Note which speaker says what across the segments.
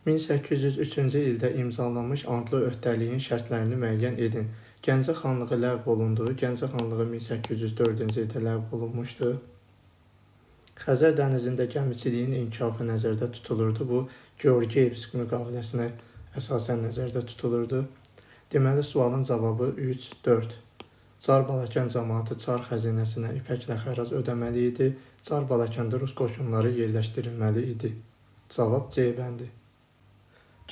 Speaker 1: 1803-cü ildə imzalanmış Antlı öhdəliyin şərtlərini müəyyən edin. Gəncə xanlığı ləğv olundu. Gəncə xanlığı 1804-cü ildə ləğv olunmuşdur. Xəzər dənizində gəmiçiliyin inkişafı nəzərdə tutulurdu. Bu, Georgiyevsk müqaviləsinə əsasən nəzərdə tutulurdu. Deməli, sualın cavabı 3, 4. Çar Balakən cəmaatı Çar xəzinəsinə ipəklə xərac ödəməli idi. Çar Balakəndə Rus qoşunları yerləşdirilməli idi. Cavab C bəndi.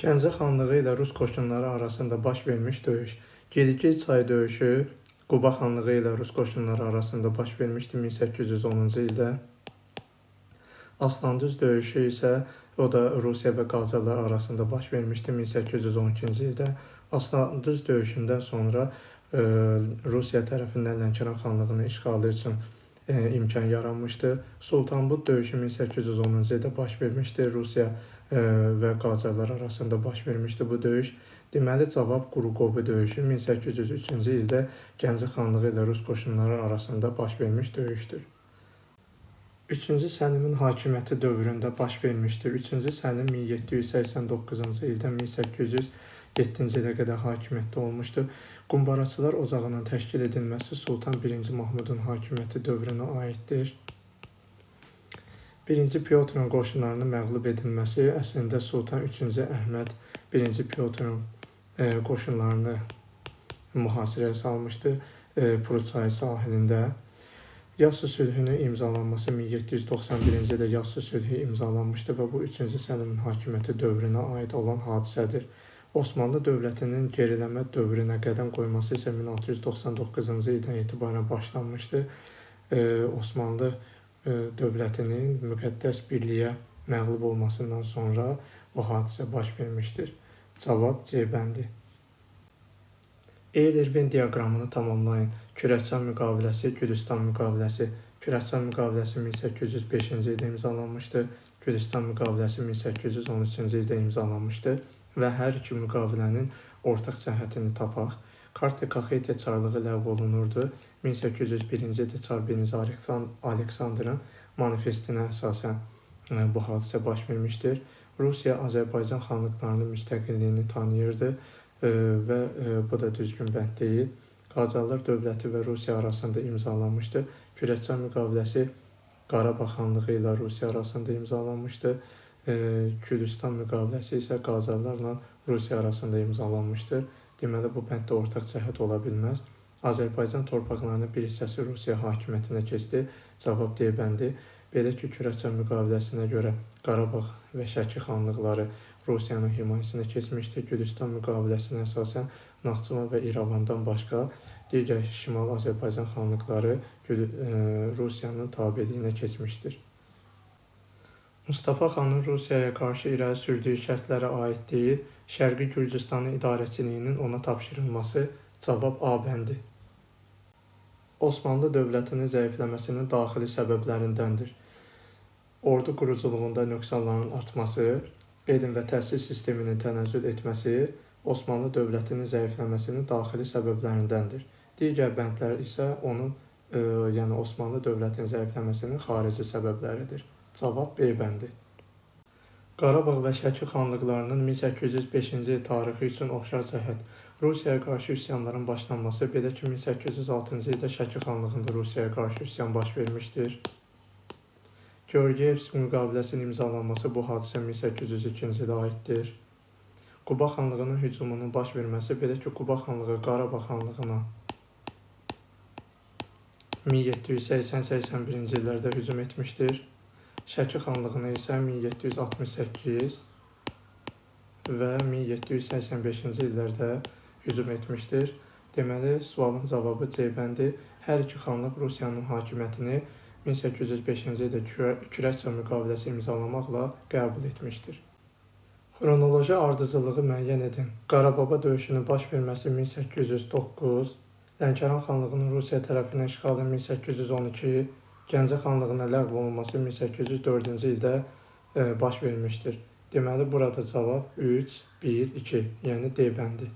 Speaker 1: Gəncə xanlığı ilə Rus qoşunları arasında baş vermiş döyüş. Gilgil çayı döyüşü Quba xanlığı ilə Rus qoşunları arasında baş vermişdi 1810-cu ildə. Aslandüz döyüşü isə o da Rusiya və Qacarlar arasında baş vermişdi 1812-ci ildə. Aslandüz döyüşündən sonra Rusiya tərəfindən Lənkəran xanlığının işğalı üçün imkan yaranmışdı. Sultanbud döyüşü 1810-cu ildə baş vermişdi. Rusiya və Qacarlar arasında baş vermişdi bu döyüş. Deməli, cavab Quruqovu döyüşü 1803-cü ildə Gəncə xanlığı ilə Rus qoşunları arasında baş vermiş döyüşdür. 3-cü Səlimin hakimiyyəti dövründə baş vermişdir. 3-cü Səlim 1789-cu ildən 1807-ci ilə qədər hakimiyyətdə olmuşdur. Qumbaraçılar ocağının təşkil edilməsi Sultan 1-ci Mahmudun hakimiyyəti dövrünə aiddir. 1-ci Pyotrun qoşunlarının məğlub edilməsi əslində Sultan 3-cü Əhməd 1-ci Pyotrun qoşunlarını mühasirəyə salmışdı Prut çayı sahilində. Yassı sülhünün imzalanması 1791-ci ildə Yassı sülhü imzalanmışdı və bu 3-cü Səlimin hakimiyyəti dövrünə aid olan hadisədir. Osmanlı dövlətinin geriləmə dövrünə qədəm qoyması isə 1699-cu ildən etibarən başlanmışdı. Osmanlı dövlətinin müqəddəs birliyə məğlub olmasından sonra bu hadisə baş vermişdir. Cavab C bəndi. Eyler-Venn diaqramını tamamlayın. Kürəkçay müqaviləsi, Gülüstan müqaviləsi. Kürəkçay müqaviləsi 1805-ci ildə imzalanmışdı. Gülüstan müqaviləsi 1813-cü ildə imzalanmışdı və hər iki müqavilənin ortaq cəhətini tapaq. Kartli-Kaxetiya çarlığı ləğv olunurdu. 1801-ci ildə Çar 1-ci Aleksandrın manifestinə əsasən bu hadisə baş vermişdir. Rusiya Azərbaycan xanlıqlarının müstəqilliyini tanıyırdı və bu da düzgün bənd deyil. Qacarlar dövləti və Rusiya arasında imzalanmışdı. Kürəkçay müqaviləsi Qarabağ xanlığı ilə Rusiya arasında imzalanmışdı. Gülüstan müqaviləsi isə Qacarlarla Rusiya arasında imzalanmışdır. Deməli, bu bənddə ortaq cəhət ola bilməz. Azərbaycan torpaqlarının bir hissəsi Rusiya hakimiyyətinə keçdi. Cavab D bəndi. Belə ki, Kürəkçay müqaviləsinə görə Qarabağ və Şəki xanlıqları Rusiyanın himayəsinə keçmişdi. Gülüstan müqaviləsinə əsasən Naxçıvan və İrəvandan başqa digər Şimal Azərbaycan xanlıqları Rusiyanın tabeliyinə keçmişdir. Mustafa xanın Rusiyaya qarşı irəli sürdüyü şərtlərə aid deyil, Şərqi Gürcüstanın idarəçiliyinin ona tapşırılması. Cavab A bəndi. Osmanlı dövlətinin zəifləməsinin daxili səbəblərindəndir. Ordu quruculuğunda nöqsanların artması, elm və təhsil sisteminin tənəzzül etməsi Osmanlı dövlətinin zəifləməsinin daxili səbəblərindəndir. Digər bəndlər isə onun, yəni Osmanlı dövlətinin zəifləməsinin xarici səbəbləridir. Cavab B bəndi. Qarabağ və Şəki xanlıqlarının 1805-ci il tarixi üçün oxşar cəhət. Rusiyaya qarşı üsyanların başlanması, belə ki, 1806-cı ildə Şəki xanlığında Rusiyaya qarşı üsyan baş vermişdir. Georgiyevsk müqaviləsinin imzalanması bu hadisə 1802-ci ilə aiddir. Quba xanlığının hücumunun baş verməsi, belə ki, Quba xanlığı Qarabağ xanlığına 1780-81-ci illərdə hücum etmişdir. Şəki xanlığına isə 1768 və 1785-ci illərdə hücum etmişdir. Deməli, sualın cavabı C bəndi. Hər iki xanlıq Rusiyanın hakimiyyətini 1805-ci ildə Kürəkçay müqaviləsi imzalamaqla qəbul etmişdir. Xronoloji ardıcılığı müəyyən edin. Qarababa döyüşünün baş verməsi 1809, Lənkəran xanlığının Rusiya tərəfindən işğalı 1812, Gəncə xanlığına ləğv olunması 1804-cü ildə baş vermişdir. Deməli, burada cavab 3, 1, 2, yəni D bəndi.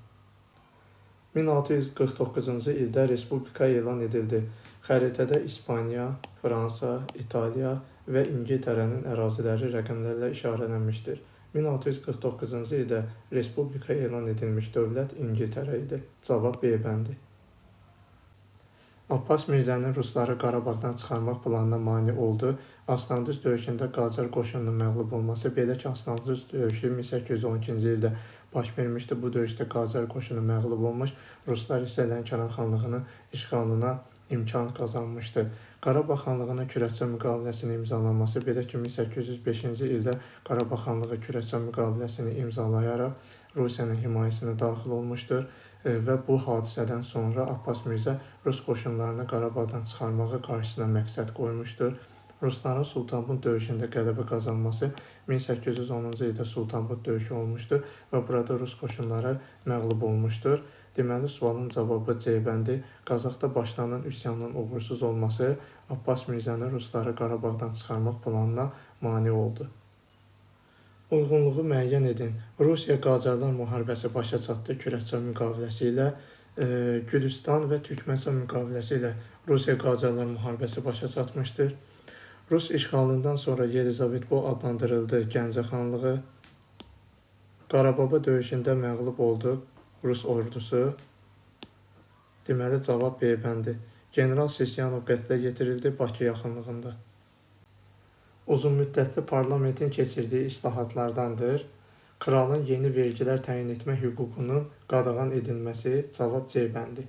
Speaker 1: 1649-cu ildə Respublika elan edildi. Xəritədə İspaniya, Fransa, İtaliya və İngiltərənin əraziləri rəqəmlərlə işarələnmişdir. 1649-cu ildə respublika elan edilmiş dövlət İngiltərə idi. Cavab B bəndi. Abbas Mirzənin rusları Qarabağdan çıxarmaq planına mane oldu. Aslandüz döyüşündə Qacar qoşununun məğlub olması, belə ki, Aslandüz döyüşü 1812-ci ildə baş vermişdi. Bu döyüşdə Qacar qoşunu məğlub olmuş, ruslar isə Lənkəran xanlığının işğalına imkan qazanmışdı. Qarabağ xanlığının Kürətçən müqaviləsinin imzalanması, belə ki, 1805-ci ildə Qarabağ xanlığı Kürətçən müqaviləsini imzalayaraq Rusiyanın himayəsinə daxil olmuşdur və bu hadisədən sonra Abbas Mirzə Rus qoşunlarını Qarabağdan çıxarmağı qarşısına məqsəd qoymuşdur. Rusların Sultanbund döyüşündə qələbə qazanması 1810-cu ildə Sultanbund döyüşü olmuşdur və burada Rus qoşunları məğlub olmuşdur. Deməli, sualın cavabı C bəndi. Qazaxda başlanan üsyanın uğursuz olması Abbas Mirzənin rusları Qarabağdan çıxarmaq planına mane oldu. Uyğunluğu müəyyən edin. Rusiya-Qacarlar müharibəsi başa çatdı Kürətçən müqaviləsi ilə. Gülüstan və Türkmənistan müqaviləsi ilə Rusiya-Qacarlar müharibəsi başa çatmışdır. Rus işğalından sonra Yelizavetpol adlandırıldı Gəncə xanlığı. Qarababa döyüşündə məğlub oldu Rus ordusu. Deməli, cavab B bəndi. General Sisyanov qətlə yetirildi Bakı yaxınlığında. Uzunmüddətli parlamentin keçirdiyi islahatlardandır. Kralın yeni vergilər təyin etmə hüququnun qadağan edilməsi, cavab C bəndi.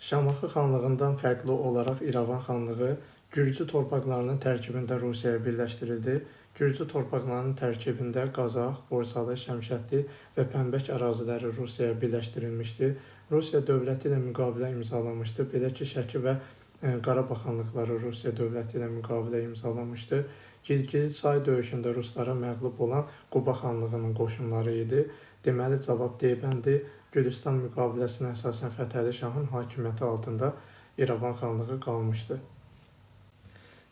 Speaker 1: Şamaxı xanlığından fərqli olaraq İrəvan xanlığı Gürcü torpaqlarının tərkibində Rusiyaya birləşdirildi. Gürcü torpaqlarının tərkibində Qazax, Borsalı, Şəmşədli və Pənbək əraziləri Rusiyaya birləşdirilmişdi. Rusiya dövləti ilə müqavilə imzalamışdı. Belə ki, Şəki və Qarabağ xanlıqları Rusiya dövləti ilə müqavilə imzalamışdı. Gilgit-Say döyüşündə ruslara məğlub olan Quba xanlığının qoşunları idi. Deməli, cavab D bəndi. Gülüstan müqaviləsinə əsasən Fətəli Şahın hakimiyyəti altında İrəvan xanlığı qalmışdı.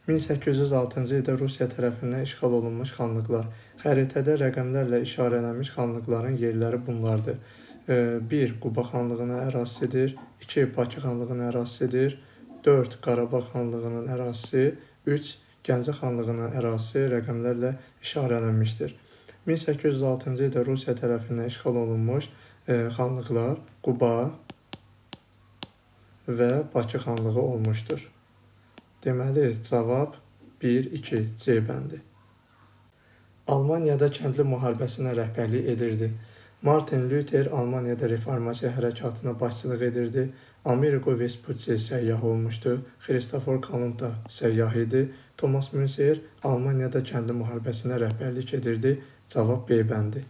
Speaker 1: 1806-cı ildə Rusiya tərəfindən işğal olunmuş xanlıqlar. Xəritədə rəqəmlərlə işarələnmiş xanlıqların yerləri bunlardır. 1. Quba xanlığının ərazisidir. 2. Bakı xanlığının ərazisidir. 4. Qarabağ xanlığının ərazisi. 3. Gəncə xanlığının ərazisi rəqəmlərlə işarələnmişdir. 1806-cı ildə Rusiya tərəfindən işğal olunmuş xanlıqlar Quba və Bakı xanlığı olmuşdur. Deməli, cavab 1-2 C bəndi. Almaniyada kəndli müharibəsinə rəhbərlik edirdi. Martin Luther Almaniyada reformasiya hərəkatına başçılıq edirdi. Amerigo Vespucci səyyah olmuşdu. Christopher Kolumb da səyyah idi. Thomas Müller Almaniyada kəndli müharibəsinə rəhbərlik edirdi. Cavab B bəndi.